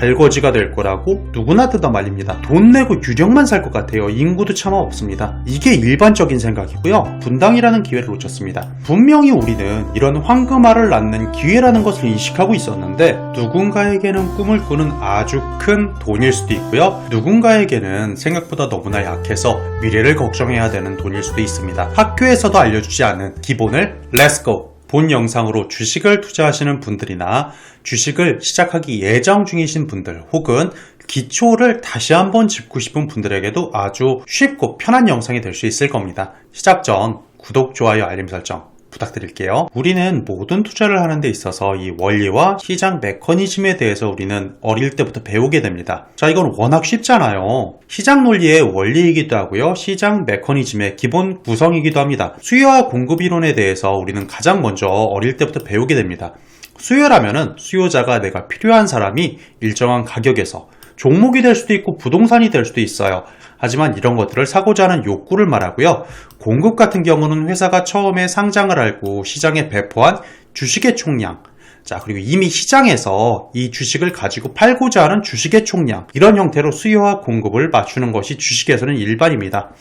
알거지가 될 거라고 누구나 뜯어 말립니다. 돈 내고 유령만 살 것 같아요. 인구도 차마 없습니다. 이게 일반적인 생각이고요. 분당이라는 기회를 놓쳤습니다. 분명히 우리는 이런 황금알을 낳는 기회라는 것을 인식하고 있었는데 누군가에게는 꿈을 꾸는 아주 큰 돈일 수도 있고요. 누군가에게는 생각보다 너무나 약해서 미래를 걱정해야 되는 돈일 수도 있습니다. 학교에서도 알려주지 않은 기본을 렛츠고! 본 영상으로 주식을 투자하시는 분들이나 주식을 시작하기 예정 중이신 분들 혹은 기초를 다시 한번 짚고 싶은 분들에게도 아주 쉽고 편한 영상이 될 수 있을 겁니다. 시작 전 구독, 좋아요, 알림 설정 부탁드릴게요. 우리는 모든 투자를 하는 데 있어서 이 원리와 시장 메커니즘에 대해서 우리는 어릴 때부터 배우게 됩니다. 자, 이건 워낙 쉽잖아요. 시장 논리의 원리이기도 하고요. 시장 메커니즘의 기본 구성이기도 합니다. 수요와 공급 이론에 대해서 우리는 가장 먼저 어릴 때부터 배우게 됩니다. 수요라면은 수요자가 내가 필요한 사람이 일정한 가격에서 종목이 될 수도 있고 부동산이 될 수도 있어요. 하지만 이런 것들을 사고자 하는 욕구를 말하고요. 공급 같은 경우는 회사가 처음에 상장을 하고 시장에 배포한 주식의 총량, 자, 그리고 이미 시장에서 이 주식을 가지고 팔고자 하는 주식의 총량, 이런 형태로 수요와 공급을 맞추는 것이 주식에서는 일반입니다.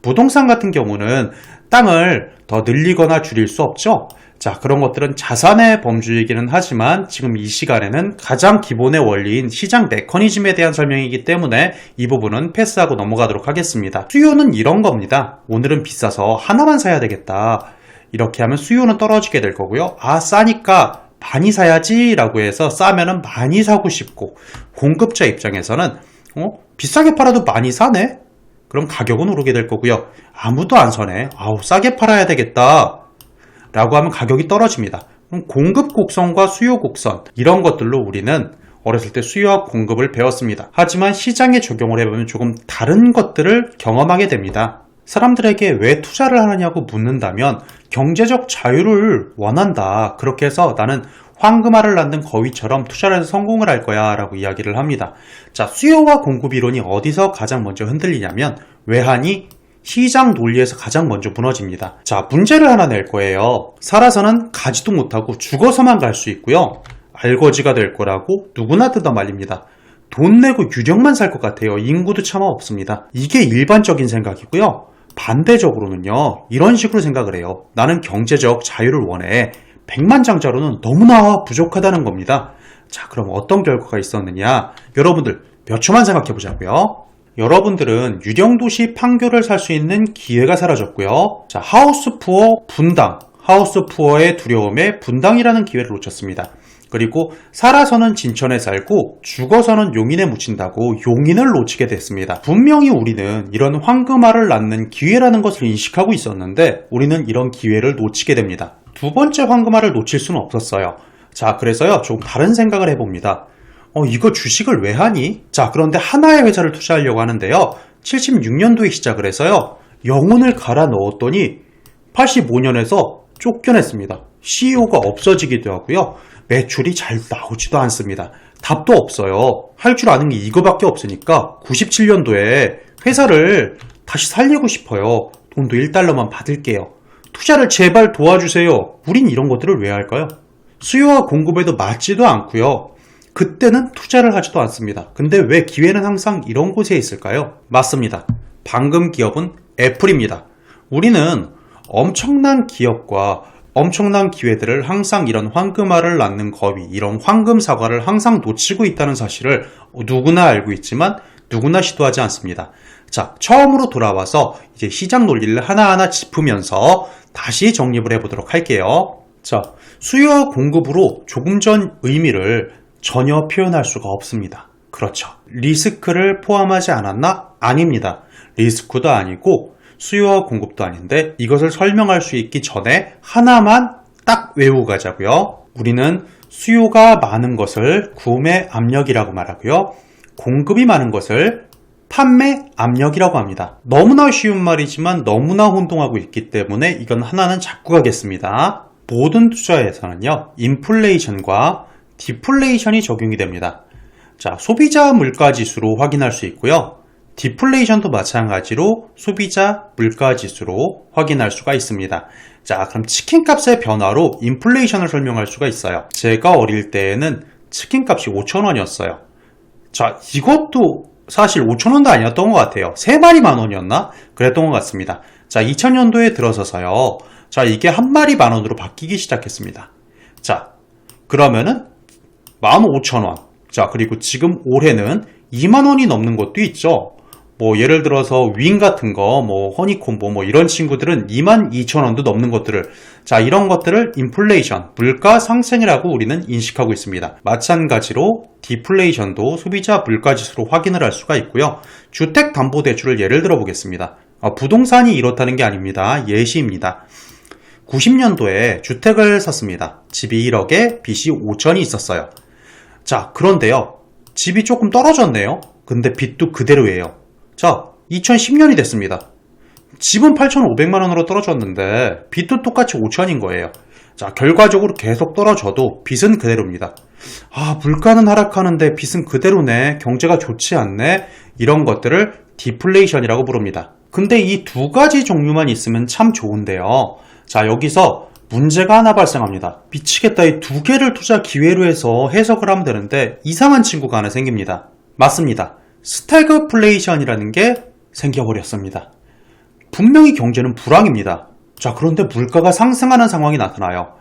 부동산 같은 경우는 땅을 더 늘리거나 줄일 수 없죠. 자, 그런 것들은 자산의 범주이기는 하지만 지금 이 시간에는 가장 기본의 원리인 시장 메커니즘에 대한 설명이기 때문에 이 부분은 패스하고 넘어가도록 하겠습니다. 수요는 이런 겁니다. 오늘은 비싸서 하나만 사야 되겠다. 이렇게 하면 수요는 떨어지게 될 거고요. 아, 싸니까 많이 사야지 라고 해서 싸면은 많이 사고 싶고, 공급자 입장에서는 비싸게 팔아도 많이 사네? 그럼 가격은 오르게 될 거고요. 아무도 안 사네. 아우, 싸게 팔아야 되겠다 라고 하면 가격이 떨어집니다. 그럼 공급 곡선과 수요 곡선, 이런 것들로 우리는 어렸을 때 수요와 공급을 배웠습니다. 하지만 시장에 적용을 해보면 조금 다른 것들을 경험하게 됩니다. 사람들에게 왜 투자를 하느냐고 묻는다면 경제적 자유를 원한다. 그렇게 해서 나는 황금알을 낳는 거위처럼 투자를 해서 성공을 할 거야 라고 이야기를 합니다. 자, 수요와 공급 이론이 어디서 가장 먼저 흔들리냐면 외환이 시장 논리에서 가장 먼저 무너집니다. 자, 문제를 하나 낼 거예요. 살아서는 가지도 못하고 죽어서만 갈 수 있고요. 알거지가 될 거라고 누구나 뜯어 말립니다. 돈 내고 유령만 살 것 같아요. 인구도 차마 없습니다. 이게 일반적인 생각이고요. 반대적으로는요, 이런 식으로 생각을 해요. 나는 경제적 자유를 원해. 백만장자로는 너무나 부족하다는 겁니다. 자, 그럼 어떤 결과가 있었느냐? 여러분들 몇 초만 생각해 보자고요. 여러분들은 유령도시 판교를 살 수 있는 기회가 사라졌고요. 자, 하우스푸어 분당, 하우스푸어의 두려움에 분당이라는 기회를 놓쳤습니다. 그리고 살아서는 진천에 살고 죽어서는 용인에 묻힌다고 용인을 놓치게 됐습니다. 분명히 우리는 이런 황금알을 낳는 기회라는 것을 인식하고 있었는데 우리는 이런 기회를 놓치게 됩니다. 두 번째 황금알을 놓칠 수는 없었어요. 자, 그래서요, 조금 다른 생각을 해봅니다. 이거 주식을 왜 하니? 자, 그런데 하나의 회사를 투자하려고 하는데요. 76년도에 시작을 해서요. 영혼을 갈아 넣었더니 85년에서 쫓겨냈습니다. CEO가 없어지기도 하고요. 매출이 잘 나오지도 않습니다. 답도 없어요. 할 줄 아는 게 이거밖에 없으니까 97년도에 회사를 다시 살리고 싶어요. 돈도 1달러만 받을게요. 투자를 제발 도와주세요. 우린 이런 것들을 왜 할까요? 수요와 공급에도 맞지도 않고요. 그때는 투자를 하지도 않습니다. 근데 왜 기회는 항상 이런 곳에 있을까요? 맞습니다. 방금 기업은 애플입니다. 우리는 엄청난 기업과 엄청난 기회들을 항상 이런 황금알을 낳는 거위, 이런 황금 사과를 항상 놓치고 있다는 사실을 누구나 알고 있지만 누구나 시도하지 않습니다. 자, 처음으로 돌아와서 이제 시장 논리를 하나하나 짚으면서 다시 정립을 해보도록 할게요. 자, 수요와 공급으로 조금 전 의미를 전혀 표현할 수가 없습니다. 그렇죠. 리스크를 포함하지 않았나? 아닙니다. 리스크도 아니고 수요와 공급도 아닌데 이것을 설명할 수 있기 전에 하나만 딱 외우고 가자고요. 우리는 수요가 많은 것을 구매 압력이라고 말하고요. 공급이 많은 것을 판매 압력이라고 합니다. 너무나 쉬운 말이지만 너무나 혼동하고 있기 때문에 이건 하나는 잡고 가겠습니다. 모든 투자에서는요, 인플레이션과 디플레이션이 적용이 됩니다. 자, 소비자 물가지수로 확인할 수 있고요. 디플레이션도 마찬가지로 소비자 물가지수로 확인할 수가 있습니다. 자, 그럼 치킨값의 변화로 인플레이션을 설명할 수가 있어요. 제가 어릴 때에는 치킨값이 5,000원이었어요. 자, 이것도 사실 5,000원도 아니었던 것 같아요. 3마리 10,000원이었나? 그랬던 것 같습니다. 자, 2000년도에 들어서서요. 자, 이게 한 마리 10,000원으로 바뀌기 시작했습니다. 자, 그러면은 15,000원. 자, 그리고 지금 올해는 20,000원이 넘는 것도 있죠. 뭐 예를 들어서 윙 같은 거, 뭐 허니콤보 뭐 이런 친구들은 22,000원도 넘는 것들을, 자, 이런 것들을 인플레이션, 물가 상승이라고 우리는 인식하고 있습니다. 마찬가지로 디플레이션도 소비자 물가지수로 확인을 할 수가 있고요. 주택담보대출을 예를 들어 보겠습니다. 부동산이 이렇다는 게 아닙니다. 예시입니다. 90년도에 주택을 샀습니다. 집이 1억에 빚이 5천이 있었어요. 자, 그런데요. 집이 조금 떨어졌네요. 근데 빚도 그대로예요. 자, 2010년이 됐습니다. 집은 8,500만 원으로 떨어졌는데 빚도 똑같이 5천인 거예요. 자, 결과적으로 계속 떨어져도 빚은 그대로입니다. 물가는 하락하는데 빚은 그대로네. 경제가 좋지 않네. 이런 것들을 디플레이션이라고 부릅니다. 근데 이 두 가지 종류만 있으면 참 좋은데요. 자, 여기서 문제가 하나 발생합니다. 미치겠다. 이 두 개를 투자 기회로 해서 해석을 하면 되는데 이상한 친구가 하나 생깁니다. 맞습니다. 스태그플레이션이라는 게 생겨버렸습니다. 분명히 경제는 불황입니다. 자, 그런데 물가가 상승하는 상황이 나타나요.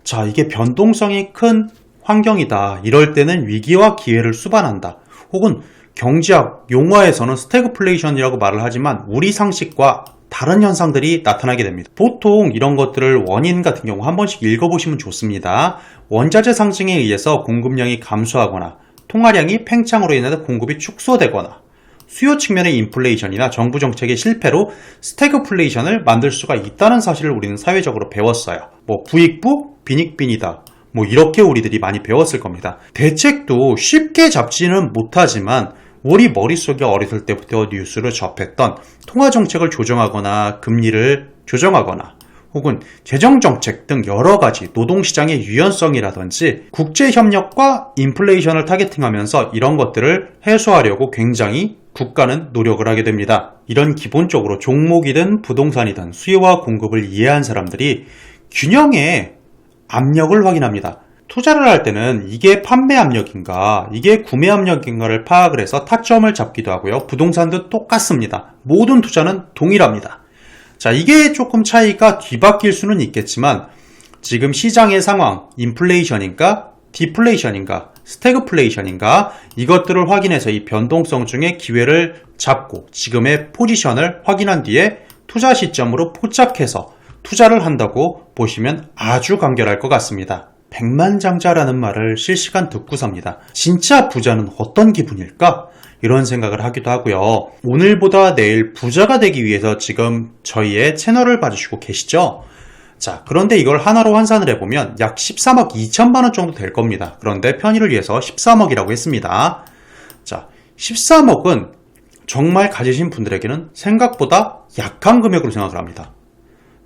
자, 이게 변동성이 큰 환경이다. 이럴 때는 위기와 기회를 수반한다. 혹은 경제학 용어에서는 스태그플레이션이라고 말을 하지만 우리 상식과 다른 현상들이 나타나게 됩니다. 보통 이런 것들을 원인 같은 경우 한 번씩 읽어보시면 좋습니다. 원자재 상승에 의해서 공급량이 감소하거나 통화량이 팽창으로 인해서 공급이 축소되거나 수요 측면의 인플레이션이나 정부 정책의 실패로 스태그플레이션을 만들 수가 있다는 사실을 우리는 사회적으로 배웠어요. 부익부, 빈익빈이다. 이렇게 우리들이 많이 배웠을 겁니다. 대책도 쉽게 잡지는 못하지만 우리 머릿속에 어렸을 때부터 뉴스를 접했던 통화정책을 조정하거나 금리를 조정하거나 혹은 재정정책 등 여러가지 노동시장의 유연성이라든지 국제협력과 인플레이션을 타겟팅하면서 이런 것들을 해소하려고 굉장히 국가는 노력을 하게 됩니다. 이런 기본적으로 종목이든 부동산이든 수요와 공급을 이해한 사람들이 균형의 압력을 확인합니다. 투자를 할 때는 이게 판매 압력인가, 이게 구매 압력인가를 파악을 해서 타점을 잡기도 하고요. 부동산도 똑같습니다. 모든 투자는 동일합니다. 자, 이게 조금 차이가 뒤바뀔 수는 있겠지만 지금 시장의 상황, 인플레이션인가, 디플레이션인가, 스태그플레이션인가 이것들을 확인해서 이 변동성 중에 기회를 잡고 지금의 포지션을 확인한 뒤에 투자 시점으로 포착해서 투자를 한다고 보시면 아주 간결할 것 같습니다. 백만장자라는 말을 실시간 듣고 삽니다. 진짜 부자는 어떤 기분일까? 이런 생각을 하기도 하고요. 오늘보다 내일 부자가 되기 위해서 지금 저희의 채널을 봐주시고 계시죠? 자, 그런데 이걸 하나로 환산을 해보면 약 13억 2천만 원 정도 될 겁니다. 그런데 편의를 위해서 13억이라고 했습니다. 자, 13억은 정말 가지신 분들에게는 생각보다 약한 금액으로 생각을 합니다.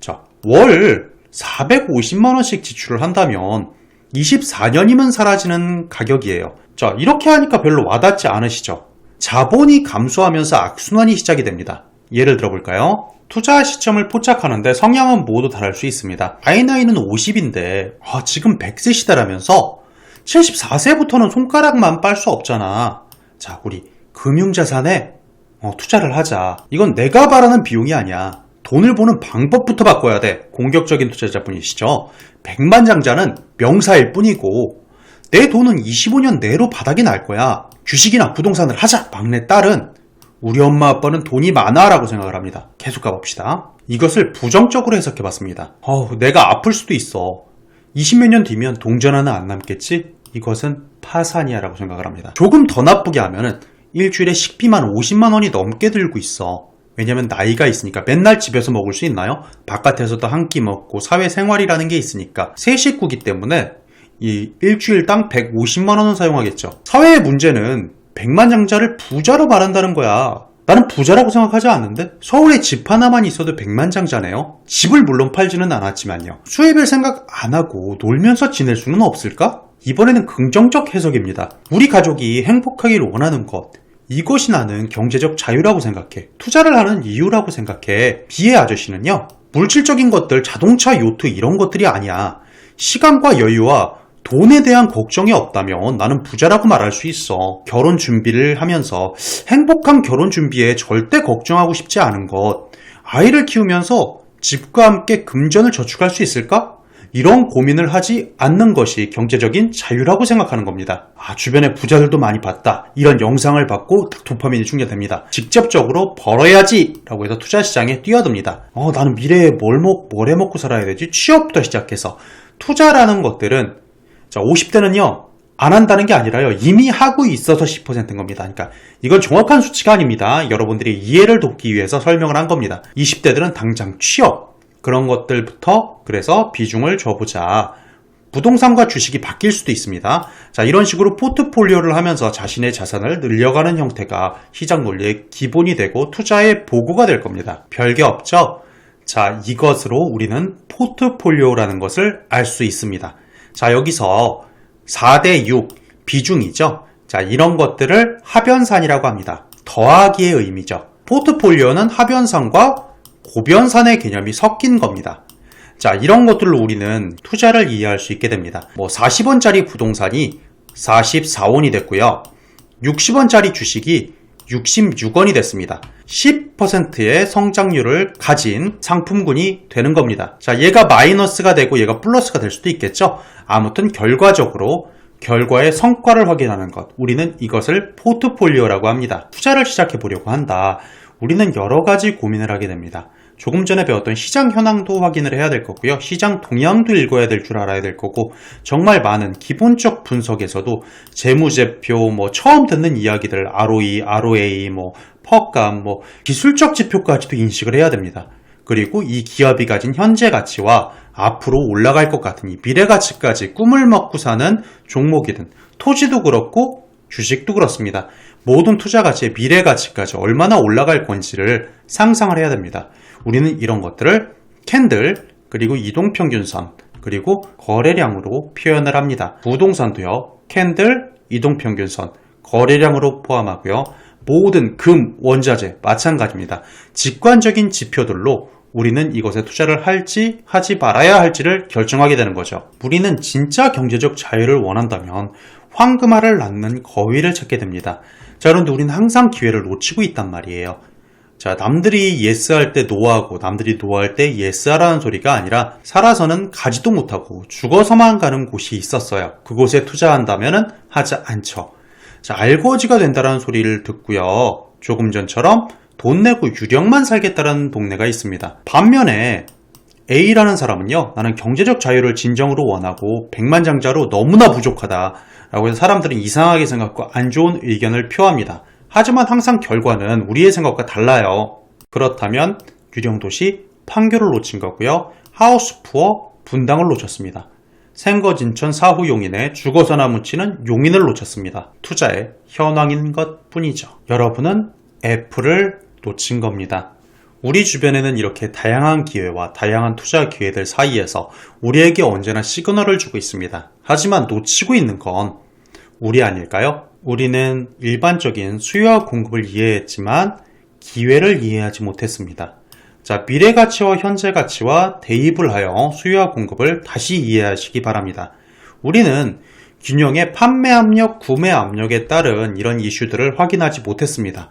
자, 월 450만 원씩 지출을 한다면 24년이면 사라지는 가격이에요. 자, 이렇게 하니까 별로 와닿지 않으시죠? 자본이 감소하면서 악순환이 시작이 됩니다. 예를 들어볼까요? 투자 시점을 포착하는데 성향은 모두 다를 수 있습니다. 나이는 50인데 지금 100세시다라면서 74세부터는 손가락만 빨 수 없잖아. 자, 우리 금융자산에 투자를 하자. 이건 내가 바라는 비용이 아니야. 돈을 버는 방법부터 바꿔야 돼. 공격적인 투자자분이시죠. 백만장자는 명사일 뿐이고 내 돈은 25년 내로 바닥이 날 거야. 주식이나 부동산을 하자. 막내 딸은 우리 엄마 아빠는 돈이 많아 라고 생각을 합니다. 계속 가봅시다. 이것을 부정적으로 해석해봤습니다. 내가 아플 수도 있어. 20몇 년 뒤면 동전 하나 안 남겠지? 이것은 파산이야 라고 생각을 합니다. 조금 더 나쁘게 하면은 일주일에 식비만 50만 원이 넘게 들고 있어. 왜냐면 나이가 있으니까. 맨날 집에서 먹을 수 있나요? 바깥에서도 한 끼 먹고 사회생활이라는 게 있으니까. 세 식구기 때문에 이 일주일당 150만 원은 사용하겠죠. 사회의 문제는 백만장자를 부자로 말한다는 거야. 나는 부자라고 생각하지 않는데 서울에 집 하나만 있어도 백만장자네요. 집을 물론 팔지는 않았지만요. 수입을 생각 안 하고 놀면서 지낼 수는 없을까? 이번에는 긍정적 해석입니다. 우리 가족이 행복하기를 원하는 것, 이것이 나는 경제적 자유라고 생각해. 투자를 하는 이유라고 생각해. B의 아저씨는요, 물질적인 것들, 자동차, 요트 이런 것들이 아니야. 시간과 여유와 돈에 대한 걱정이 없다면 나는 부자라고 말할 수 있어. 결혼 준비를 하면서 행복한 결혼 준비에 절대 걱정하고 싶지 않은 것. 아이를 키우면서 집과 함께 금전을 저축할 수 있을까? 이런 고민을 하지 않는 것이 경제적인 자유라고 생각하는 겁니다. 주변에 부자들도 많이 봤다. 이런 영상을 받고 도파민이 충전됩니다. 직접적으로 벌어야지 라고 해서 투자시장에 뛰어듭니다. 나는 미래에 뭘 해먹고 살아야 되지? 취업부터 시작해서. 투자라는 것들은 50대는요 안 한다는 게 아니라요 이미 하고 있어서 10%인 겁니다. 그러니까 이건 정확한 수치가 아닙니다. 여러분들이 이해를 돕기 위해서 설명을 한 겁니다. 20대들은 당장 취업 그런 것들부터 그래서 비중을 줘보자. 부동산과 주식이 바뀔 수도 있습니다. 자, 이런 식으로 포트폴리오를 하면서 자신의 자산을 늘려가는 형태가 시장 논리의 기본이 되고 투자의 보고가 될 겁니다. 별게 없죠? 자, 이것으로 우리는 포트폴리오라는 것을 알 수 있습니다. 자, 여기서 4대6 비중이죠. 자, 이런 것들을 합연산이라고 합니다. 더하기의 의미죠. 포트폴리오는 합연산과 고변산의 개념이 섞인 겁니다. 자, 이런 것들로 우리는 투자를 이해할 수 있게 됩니다. 40원짜리 부동산이 44원이 됐고요. 60원짜리 주식이 66원이 됐습니다. 10%의 성장률을 가진 상품군이 되는 겁니다. 자, 얘가 마이너스가 되고 얘가 플러스가 될 수도 있겠죠. 아무튼 결과적으로 결과의 성과를 확인하는 것. 우리는 이것을 포트폴리오라고 합니다. 투자를 시작해 보려고 한다. 우리는 여러 가지 고민을 하게 됩니다. 조금 전에 배웠던 시장 현황도 확인을 해야 될 거고요. 시장 동향도 읽어야 될 줄 알아야 될 거고 정말 많은 기본적 분석에서도 재무제표, 처음 듣는 이야기들 ROE, ROA, 퍼감, 기술적 지표까지도 인식을 해야 됩니다. 그리고 이 기업이 가진 현재 가치와 앞으로 올라갈 것 같은 이 미래 가치까지 꿈을 먹고 사는 종목이든 토지도 그렇고 주식도 그렇습니다. 모든 투자 가치의 미래 가치까지 얼마나 올라갈 건지를 상상을 해야 됩니다. 우리는 이런 것들을 캔들, 그리고 이동평균선, 그리고 거래량으로 표현을 합니다. 부동산도요, 캔들, 이동평균선, 거래량으로 포함하고요. 모든 금, 원자재 마찬가지입니다. 직관적인 지표들로 우리는 이것에 투자를 할지 하지 말아야 할지를 결정하게 되는 거죠. 우리는 진짜 경제적 자유를 원한다면 황금알을 낳는 거위를 찾게 됩니다. 자, 그런데 우리는 항상 기회를 놓치고 있단 말이에요. 자, 남들이 예스할 때 노하고 남들이 노할 때 예스하라는 소리가 아니라 살아서는 가지도 못하고 죽어서만 가는 곳이 있었어요. 그곳에 투자한다면 하지 않죠. 자, 알거지가 된다는 소리를 듣고요. 조금 전처럼 돈 내고 유령만 살겠다는 동네가 있습니다. 반면에 A라는 사람은요, 나는 경제적 자유를 진정으로 원하고 백만장자로 너무나 부족하다 라고 해서 사람들은 이상하게 생각하고 안 좋은 의견을 표합니다. 하지만 항상 결과는 우리의 생각과 달라요. 그렇다면 유령도시 판교를 놓친 거고요. 하우스푸어 분당을 놓쳤습니다. 생거진천 사후용인에 죽어서나 묻히는 용인을 놓쳤습니다. 투자의 현황인 것 뿐이죠. 여러분은 애플을 놓친 겁니다. 우리 주변에는 이렇게 다양한 기회와 다양한 투자 기회들 사이에서 우리에게 언제나 시그널을 주고 있습니다. 하지만 놓치고 있는 건 우리 아닐까요? 우리는 일반적인 수요와 공급을 이해했지만 기회를 이해하지 못했습니다. 자, 미래 가치와 현재 가치와 대입을 하여 수요와 공급을 다시 이해하시기 바랍니다. 우리는 균형의 판매 압력, 구매 압력에 따른 이런 이슈들을 확인하지 못했습니다.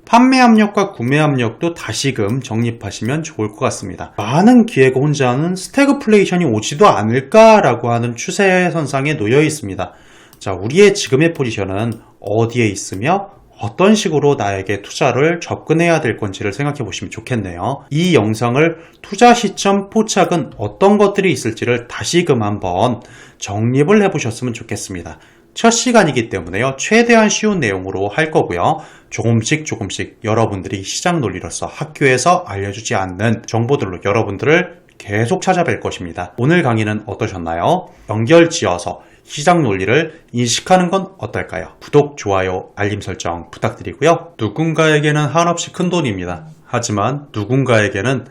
판매 압력과 구매 압력도 다시금 정립하시면 좋을 것 같습니다. 많은 기회가 혼자 하는 스태그플레이션이 오지도 않을까라고 하는 추세선상에 놓여 있습니다. 자, 우리의 지금의 포지션은 어디에 있으며 어떤 식으로 나에게 투자를 접근해야 될 건지를 생각해 보시면 좋겠네요. 이 영상을 투자 시점 포착은 어떤 것들이 있을지를 다시금 한번 정립을 해보셨으면 좋겠습니다. 첫 시간이기 때문에요. 최대한 쉬운 내용으로 할 거고요. 조금씩 여러분들이 시장 논리로서 학교에서 알려주지 않는 정보들로 여러분들을 계속 찾아뵐 것입니다. 오늘 강의는 어떠셨나요? 연결지어서 시장 논리를 인식하는 건 어떨까요? 구독, 좋아요, 알림 설정 부탁드리고요. 누군가에게는 한없이 큰 돈입니다. 하지만 누군가에게는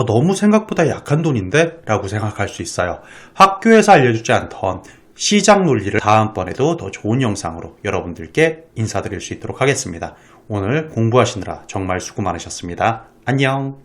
너무 생각보다 약한 돈인데? 라고 생각할 수 있어요. 학교에서 알려주지 않던 시장 논리를 다음번에도 더 좋은 영상으로 여러분들께 인사드릴 수 있도록 하겠습니다. 오늘 공부하시느라 정말 수고 많으셨습니다. 안녕!